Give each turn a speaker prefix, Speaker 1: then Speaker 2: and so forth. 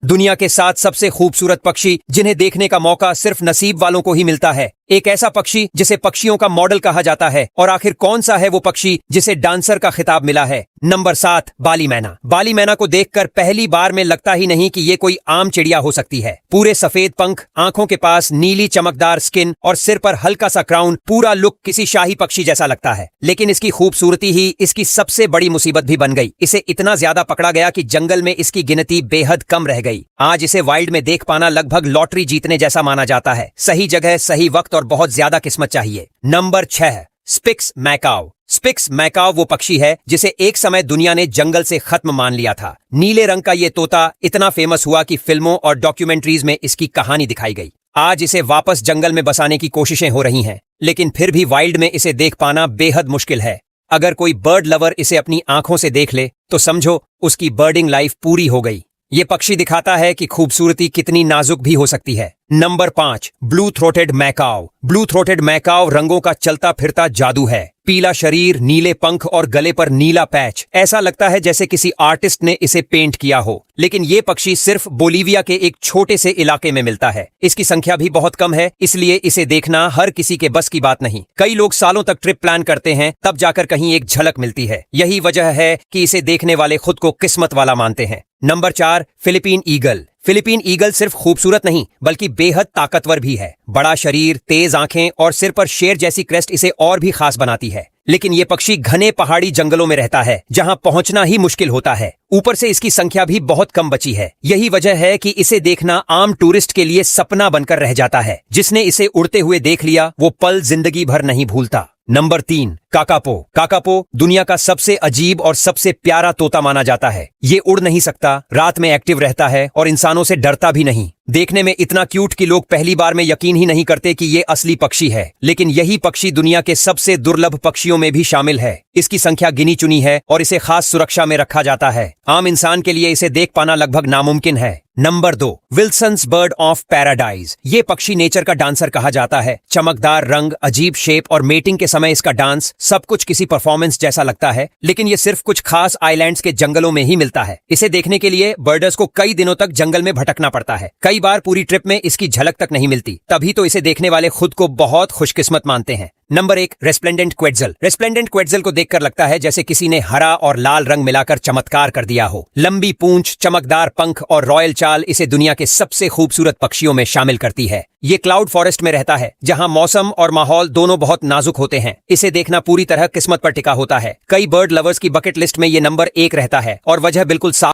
Speaker 1: दुनिया के 7 सबसे खूबसूरत पक्षी जिन्हें देखने का मौका सिर्फ नसीब वालों को ही मिलता है। एक ऐसा पक्षी जिसे पक्षियों का मॉडल कहा जाता है, और आखिर कौन सा है वो पक्षी जिसे डांसर का खिताब मिला है? नंबर 7, बाली मैना। बाली मैना को देखकर पहली बार में लगता ही नहीं कि ये कोई आम चिड़िया हो सकती है। पूरे सफेद पंख, आंखों के पास नीली चमकदार स्किन और सिर पर हल्का सा क्राउन, पूरा लुक किसी शाही पक्षी जैसा लगता है। लेकिन इसकी खूबसूरती ही इसकी सबसे बड़ी मुसीबत भी बन गई। इसे इतना ज्यादा पकड़ा गया कि जंगल में इसकी गिनती बेहद कम रह गई। आज इसे वाइल्ड में देख पाना लगभग लॉटरी जीतने जैसा माना जाता है। सही जगह, सही वक्त और बहुत ज्यादा किस्मत चाहिए। Number 6, speaks Macau. Speaks Macau वो पक्षी है जिसे एक समय दुनिया ने जंगल से खत्म मान लिया था। नीले रंग का ये तोता इतना फेमस हुआ कि फिल्मों और डॉक्यूमेंट्रीज में इसकी कहानी दिखाई गई। आज इसे वापस जंगल में बसाने की कोशिशें हो रही हैं, लेकिन फिर भी वाइल्ड में इसे देख पाना बेहद मुश्किल है। अगर कोई बर्ड लवर इसे अपनी आंखों से देख ले तो समझो उसकी बर्डिंग लाइफ पूरी हो गई। ये पक्षी दिखाता है कि खूबसूरती कितनी नाजुक भी हो सकती है। Number 5, blue throated Macau. Blue throated Macau रंगों का चलता फिरता जादू है। पीला शरीर, नीले पंख और गले पर नीला पैच, ऐसा लगता है जैसे किसी आर्टिस्ट ने इसे पेंट किया हो। लेकिन ये पक्षी सिर्फ बोलीविया के एक छोटे से इलाके में मिलता है। इसकी संख्या भी बहुत कम है, इसलिए इसे देखना हर किसी के बस की बात नहीं। कई लोग सालों तक ट्रिप प्लान करते हैं, तब जाकर कहीं एक झलक मिलती है। यही वजह है कि इसे देखने वाले खुद को किस्मत वाला मानते हैं। Number 4, Philippine eagle. Philippine eagle सिर्फ खूबसूरत नहीं बल्कि बेहद ताकतवर भी है। बड़ा शरीर, तेज आंखें और सिर पर शेर जैसी क्रेस्ट इसे और भी खास बनाती है। लेकिन ये पक्षी घने पहाड़ी जंगलों में रहता है, जहां पहुंचना ही मुश्किल होता है। ऊपर से इसकी संख्या भी बहुत कम बची है। यही वजह है कि इसे देखना आम टूरिस्ट के लिए सपना बनकर रह जाता है। जिसने इसे उड़ते हुए देख लिया वो पल जिंदगी भर नहीं भूलता। Number 3, kakapo. काकापो दुनिया का सबसे अजीब और सबसे प्यारा तोता माना जाता है। ये उड़ नहीं सकता, रात में एक्टिव रहता है और इंसानों से डरता भी नहीं। देखने में इतना क्यूट कि लोग पहली बार में यकीन ही नहीं करते कि ये असली पक्षी है। लेकिन यही पक्षी दुनिया के सबसे दुर्लभ पक्षियों में भी शामिल है। इसकी संख्या गिनी चुनी है और इसे खास सुरक्षा में रखा जाता है। आम इंसान के लिए इसे देख पाना लगभग नामुमकिन है। Number 2, Wilson's bird of paradise. ये पक्षी नेचर का डांसर कहा जाता है। चमकदार रंग, अजीब शेप और मेटिंग के समय इसका डांस, सब कुछ किसी परफॉर्मेंस जैसा लगता है। लेकिन ये सिर्फ कुछ खास आइलैंड्स के जंगलों में ही मिलता है। इसे देखने के लिए बर्डर्स को कई दिनों तक जंगल में भटकना पड़ता है। कई बार पूरी ट्रिप में इसकी झलक तक नहीं मिलती। तभी तो इसे देखने वाले खुद को बहुत खुशकिस्मत मानते हैं। Number 1, resplendent quetzal. Resplendent quetzal को देखकर लगता है जैसे किसी ने हरा और लाल रंग मिलाकर चमत्कार कर दिया हो। लंबी पूंछ, चमकदार पंख और रॉयल चाल इसे दुनिया के सबसे खूबसूरत पक्षियों में शामिल करती है। ये क्लाउड फॉरेस्ट में रहता है, जहां मौसम और माहौल दोनों बहुत नाजुक होते हैं। इसे देखना पूरी तरह किस्मत पर टिका होता है। कई बर्ड लवर्स की बकेट लिस्ट में ये नंबर 1 रहता है, और वजह बिल्कुल साफ